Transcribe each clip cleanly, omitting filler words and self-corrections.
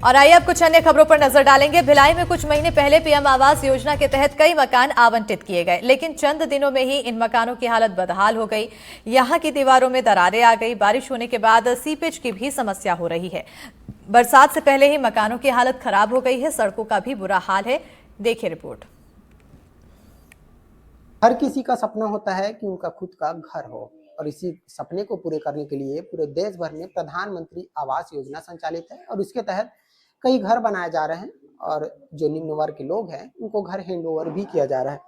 और आइए अब कुछ अन्य खबरों पर नजर डालेंगे। भिलाई में कुछ महीने पहले पीएम आवास योजना के तहत कई मकान आवंटित किए गए, लेकिन चंद दिनों में ही इन मकानों की हालत बदहाल हो गई। यहां की दीवारों में दरारें आ गई। बारिश होने के बाद सीपेज की भी समस्या हो रही है। बरसात से पहले ही मकानों की हालत खराब हो गई है। सड़कों का भी बुरा हाल है। देखिए रिपोर्ट। हर किसी का सपना होता है कि उनका खुद का घर हो, और इसी सपने को पूरे करने के लिए पूरे देश भर में प्रधानमंत्री आवास योजना संचालित है और इसके तहत कई घर बनाए जा रहे हैं और जो निम्न वर्ग के लोग हैं उनको घर हैंडओवर भी किया जा रहा है।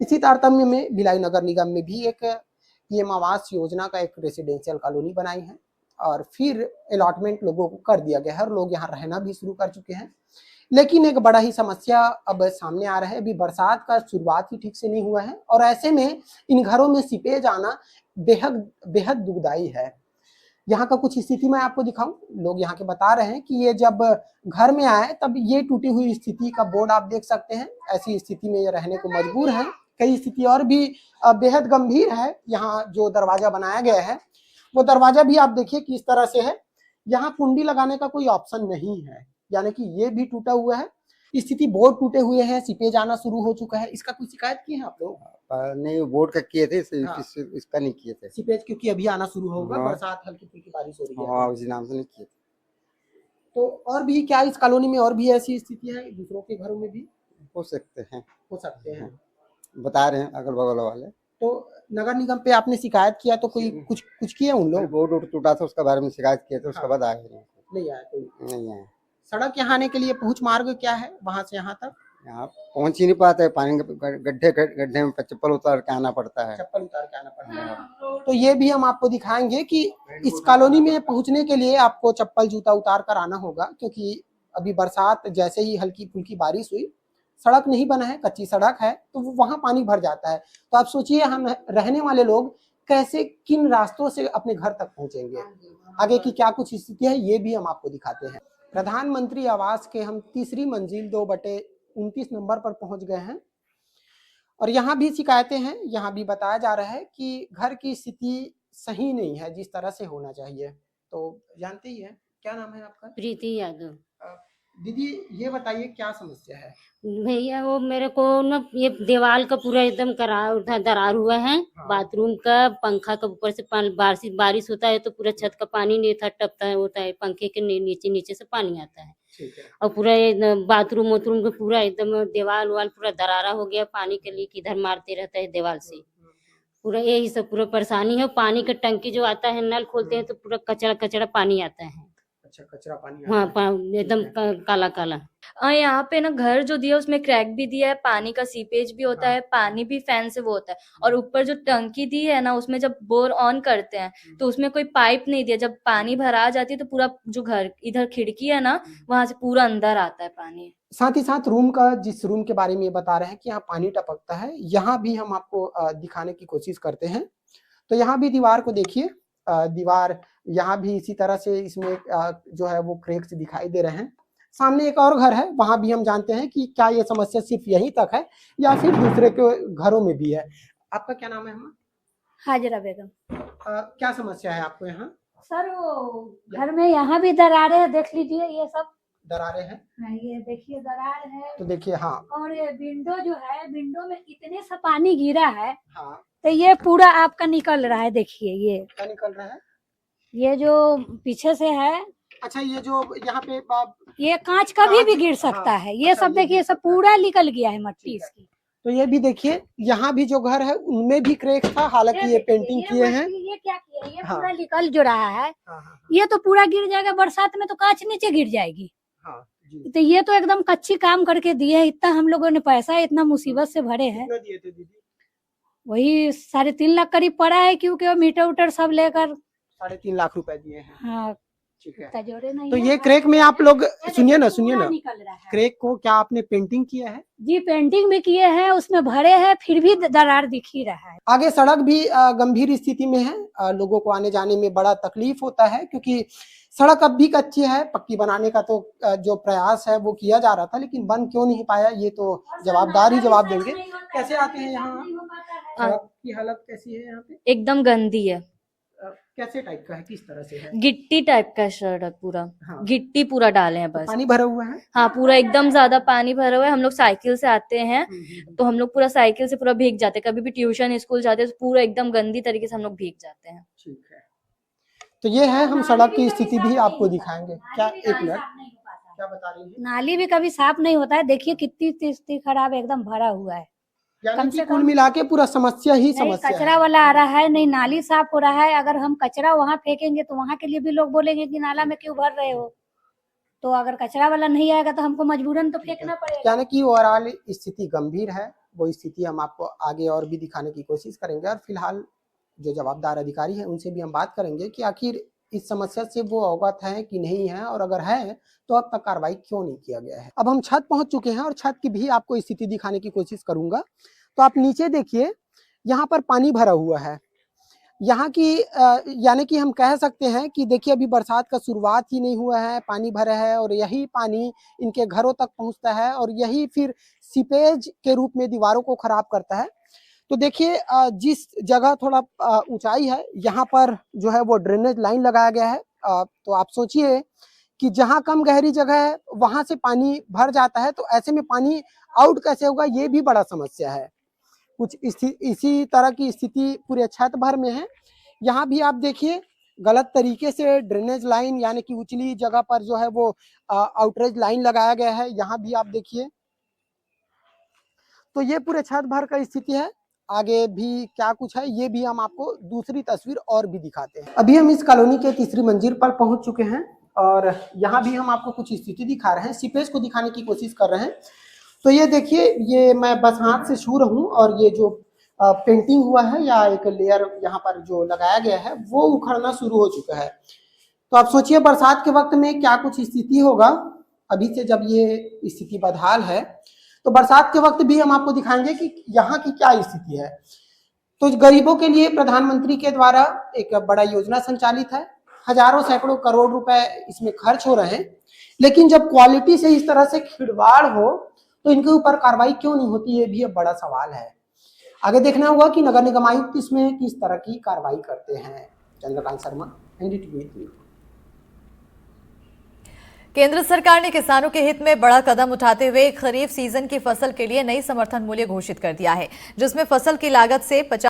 इसी तारतम्य में भिलाई नगर निगम में भी एक पीएम आवास योजना का एक रेसिडेंशियल कॉलोनी बनाई है और फिर अलॉटमेंट लोगों को कर दिया गया है। हर लोग यहाँ रहना भी शुरू कर चुके हैं, लेकिन एक बड़ा ही समस्या अब सामने आ रहा है। अभी बरसात का शुरुआत ही ठीक से नहीं हुआ है और ऐसे में इन घरों में सीपेज आना बेहद बेहद दुखदाई है। यहाँ का कुछ स्थिति मैं आपको दिखाऊं। लोग यहाँ के बता रहे हैं कि ये जब घर में आए तब ये टूटी हुई स्थिति का बोर्ड आप देख सकते हैं। ऐसी स्थिति में ये रहने को मजबूर हैं। कई स्थिति और भी बेहद गंभीर है। यहाँ जो दरवाजा बनाया गया है वो दरवाजा भी आप देखिए किस तरह से है। यहाँ कुंडी लगाने का कोई ऑप्शन नहीं है, यानी कि ये भी टूटा हुआ है। स्थिति बोर्ड टूटे हुए हैं, सीपेज आना शुरू हो चुका है। इसका कोई शिकायत की है आप लोग? नहीं, बोर्ड का किए थे। हाँ। इसका नहीं किए थे। सीपेज क्योंकि अभी आना शुरू होगा। हाँ। बरसात हल्की फुल्की बारिश हो रही है। हाँ, उसी नाम से नहीं किए थे। तो और भी क्या इस कॉलोनी में और भी ऐसी स्थिति है? दूसरों के घरों में भी हो सकते हैं, हो सकते हैं। बता रहे हैं अगल बगल वाले। तो नगर निगम पे आपने शिकायत किया तो कोई कुछ किए उन लोग? बोर्ड टूटा था उसके बारे में शिकायत किए थे, उसके बाद आए नहीं आया कोई? नहीं आए। सड़क यहाँ आने के लिए पहुंच मार्ग क्या है वहां से यहाँ तक? यहाँ पहुंच ही नहीं पाते। पानी के गड्ढे में चप्पल उतार के आना पड़ता है। चप्पल उतार के आना पड़ता है। तो ये भी हम आपको दिखाएंगे कि इस कॉलोनी में पहुंचने के लिए आपको चप्पल जूता उतार कर आना होगा, क्योंकि अभी बरसात जैसे ही हल्की फुल्की बारिश हुई, सड़क नहीं बना है, कच्ची सड़क है, तो वहां पानी भर जाता है। तो आप सोचिए हम रहने वाले लोग कैसे किन रास्तों से अपने घर तक पहुंचेंगे। आगे की क्या कुछ स्थिति है ये भी हम आपको दिखाते हैं। प्रधानमंत्री आवास के हम तीसरी मंजिल 2/29 नंबर पर पहुंच गए हैं और यहाँ भी शिकायतें हैं। यहाँ भी बताया जा रहा है कि घर की स्थिति सही नहीं है जिस तरह से होना चाहिए। तो जानते ही है, क्या नाम है आपका? प्रीति यादव। दीदी ये बताइए क्या समस्या है? भैया वो मेरे को ना ये दीवार का पूरा एकदम करार उठा दरार हुआ है। हाँ। बाथरूम का पंखा का ऊपर से बारिश होता है तो पूरा छत का पानी नहीं था टपता है, होता है पंखे के नीचे नीचे से पानी आता है। ठीक है। और पूरा ये बाथरूम वाथरूम का पूरा एकदम दीवार वाल पूरा दरारा हो गया। पानी के लिए किधर मारते रहता है दीवार से। पूरा यही सब पूरा परेशानी है। पानी का टंकी जो आता है नल खोलते हैं तो पूरा कचरा कचरा पानी आता है। अच्छा, कचरा पानी हाँ, आता है। एकदम काला काला। यहाँ पे ना घर जो दिया उसमें क्रैक भी दिया है, पानी का सीपेज भी होता है, पानी भी फैन से वो होता है। और ऊपर जो टंकी दी है ना उसमें जब बोर ऑन करते हैं तो उसमें कोई पाइप नहीं दिया। जब पानी भरा जाती है तो पूरा जो घर इधर खिड़की है ना वहां से पूरा अंदर आता है पानी। साथ ही साथ रूम का, जिस रूम के बारे में ये बता रहे हैं कि यहाँ पानी टपकता है, यहाँ भी हम आपको दिखाने की कोशिश करते हैं। तो यहाँ भी दीवार को देखिए, दीवार यहाँ भी इसी तरह से इसमें जो है वो क्रैक्स दिखाई दे रहे हैं। सामने एक और घर है, वहां भी हम जानते हैं कि क्या ये समस्या सिर्फ यहीं तक है या फिर दूसरे के घरों में भी है। आपका क्या नाम है? हम हाजिरा बेगम। क्या समस्या है आपको यहाँ? सर वो घर में यहाँ भी दरारें हैं, देख लीजिए ये सब दरारें हैं। हाँ, ये देखिए दरार है। तो देखिए, हाँ। और ये विंडो जो है, विंडो में इतने सा पानी गिरा है। हाँ। तो ये पूरा आपका निकल रहा है। देखिए ये क्या निकल रहा है? ये जो पीछे से है। अच्छा, ये जो यहाँ पे ये कांच का भी गिर सकता है। ये सब देखिए सब पूरा निकल गया है मट्टी इसकी। तो ये भी देखिए, यहाँ भी जो घर है उनमें भी क्रैक था, हालांकि ये पेंटिंग किए हैं। ये क्या किया? ये हाँ। पूरा निकल जो रहा है। हाँ। ये तो पूरा गिर जाएगा बरसात में, तो कांच नीचे गिर जाएगी। हाँ जी। तो ये तो एकदम कच्ची काम करके दिए है। इतना हम लोगों ने पैसा इतना मुसीबत से भरे हैं। कितना दिए थे दीदी? वही 3.5 लाख करीब पड़ा है, क्योंकि वो मीटर उटर सब लेकर 3.5 लाख रुपए दिए हैं। हाँ। ठीक है। तजोरे नहीं तो है। ये क्रैक में आप लोग सुनिए ना, पूरा निकल रहा है। क्रैक को क्या आपने पेंटिंग किया है? जी पेंटिंग भी किए हैं, उसमें भरे हैं, फिर भी दरार दिख ही रहा है। आगे सड़क भी गंभीर स्थिति में है। लोगों को आने जाने में बड़ा तकलीफ होता है, क्योंकि सड़क अब भी कच्ची है। पक्की बनाने का तो जो प्रयास है वो किया जा रहा था, लेकिन बन क्यों नहीं पाया ये तो जवाबदार ही जवाब देंगे। कैसे आते हैं यहाँ? सड़क की हालत कैसी है यहाँ पे? एकदम गंदी है। कैसे टाइप का है, किस तरह से है? गिट्टी टाइप का शर्ट है पूरा। हाँ। गिट्टी पूरा डाले हैं तो बस। पानी भरा हुआ है? हाँ, पूरा एकदम ज्यादा पानी भरा हुआ है। हम लोग साइकिल से आते हैं तो हम लोग पूरा साइकिल से पूरा भीग जाते हैं। कभी भी ट्यूशन स्कूल जाते हैं तो पूरा एकदम गंदी तरीके से हम लोग भीग जाते हैं। ठीक है, तो ये है, हम सड़क की स्थिति भी आपको दिखाएंगे। क्या, एक मिनट, क्या बता रही है? नाली भी कभी साफ नहीं होता है, देखिए कितनी स्थिति खराब है, एकदम भरा हुआ है। यानी कम कि से कुल कम मिला के पूरा समस्या ही नहीं समस्या कचरा है। वाला आ रहा है, नहीं नाली साफ हो रहा है। अगर हम कचरा वहाँ फेंकेंगे तो वहाँ के लिए भी लोग बोलेंगे कि नाला में क्यों भर रहे हो। तो अगर कचरा वाला नहीं आएगा तो हमको मजबूरन तो फेंकना पड़ेगा। यानी कि ओवरऑल स्थिति गंभीर है। वो स्थिति हम आपको आगे और भी दिखाने की कोशिश करेंगे, और फिलहाल जो जवाबदार अधिकारी हैं उनसे भी हम बात करेंगे कि आखिर इस समस्या से वो अवगत है कि नहीं है, और अगर है तो अब तक कार्रवाई क्यों नहीं किया गया है। अब हम छत पहुंच चुके हैं और छत की भी आपको स्थिति दिखाने की कोशिश करूंगा। तो आप नीचे देखिए, यहाँ पर पानी भरा हुआ है। यहाँ की यानी कि हम कह सकते हैं कि देखिए अभी बरसात का शुरुआत ही नहीं हुआ है, पानी भरा है और यही पानी इनके घरों तक पहुँचता है और यही फिर सीपेज के रूप में दीवारों को खराब करता है। तो देखिए जिस जगह थोड़ा ऊंचाई है, यहाँ पर जो है वो ड्रेनेज लाइन लगाया गया है। तो आप सोचिए कि जहाँ कम गहरी जगह है वहां से पानी भर जाता है, तो ऐसे में पानी आउट कैसे होगा, ये भी बड़ा समस्या है। कुछ इसी तरह की स्थिति पूरे छत भर में है। यहाँ भी आप देखिए गलत तरीके से ड्रेनेज लाइन यानी कि उचली जगह पर जो है वो आउटरेज लाइन लगाया गया है। यहाँ भी आप देखिए, तो ये पूरे छत भर का स्थिति है। आगे भी क्या कुछ है ये भी हम आपको दूसरी तस्वीर और भी दिखाते हैं। अभी हम इस कॉलोनी के तीसरी मंजिल पर पहुंच चुके हैं और यहाँ भी हम आपको कुछ स्थिति दिखा रहे हैं, सीपेज को दिखाने की कोशिश कर रहे हैं। तो ये देखिए, ये मैं बस हाथ से छू रहा हूँ और ये जो पेंटिंग हुआ है या एक लेयर यहाँ पर जो लगाया गया है वो उखड़ना शुरू हो चुका है। तो आप सोचिए बरसात के वक्त में क्या कुछ स्थिति होगा। अभी से जब ये स्थिति बदहाल है तो बरसात के वक्त भी हम आपको दिखाएंगे कि यहाँ की क्या स्थिति है। तो गरीबों के लिए प्रधानमंत्री के द्वारा एक बड़ा योजना संचालित है, हजारों सैकड़ों करोड़ रुपए इसमें खर्च हो रहे हैं, लेकिन जब क्वालिटी से इस तरह से खिलवाड़ हो तो इनके ऊपर कार्रवाई क्यों नहीं होती, ये भी एक बड़ा सवाल है। आगे देखना होगा कि नगर निगम आयुक्त इसमें किस तरह की कार्रवाई करते हैं। चंद्रकांत शर्मा, NDTV। केंद्र सरकार ने किसानों के हित में बड़ा कदम उठाते हुए खरीफ सीजन की फसल के लिए नई समर्थन मूल्य घोषित कर दिया है, जिसमें फसल की लागत से 50